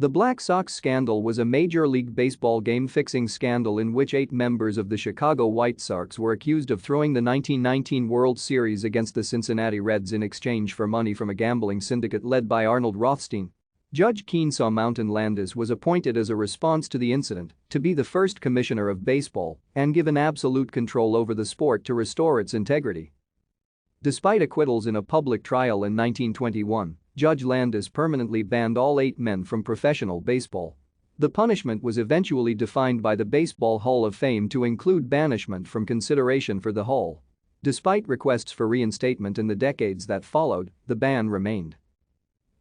The Black Sox Scandal was a Major League Baseball game-fixing scandal in which 8 members of the Chicago White Sox were accused of throwing the 1919 World Series against the Cincinnati Reds in exchange for money from a gambling syndicate led by Arnold Rothstein. Judge Kenesaw Mountain Landis was appointed as a response to the incident to be the first commissioner of baseball and given absolute control over the sport to restore its integrity. Despite acquittals in a public trial in 1921, Judge Landis permanently banned all 8 men from professional baseball. The punishment was eventually defined by the Baseball Hall of Fame to include banishment from consideration for the Hall. Despite requests for reinstatement in the decades that followed, the ban remained.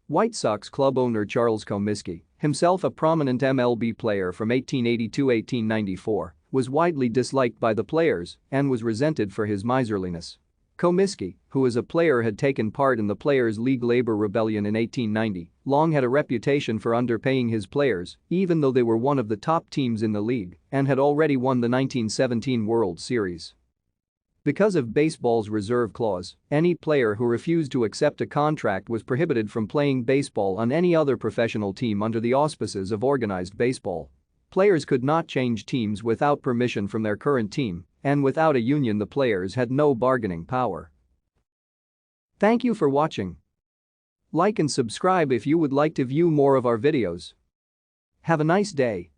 White Sox club owner Charles Comiskey, himself a prominent MLB player from 1880–1894, was widely disliked by the players and was resented for his miserliness. Comiskey, who as a player had taken part in the Players' League labor rebellion in 1890, long had a reputation for underpaying his players, even though they were one of the top teams in the league and had already won the 1917 World Series. Because of baseball's reserve clause, any player who refused to accept a contract was prohibited from playing baseball on any other professional team under the auspices of organized baseball. Players could not change teams without permission from their current team, and without a union the players had no bargaining power. Thank you for watching. Like and subscribe if you would like to view more of our videos. Have a nice day.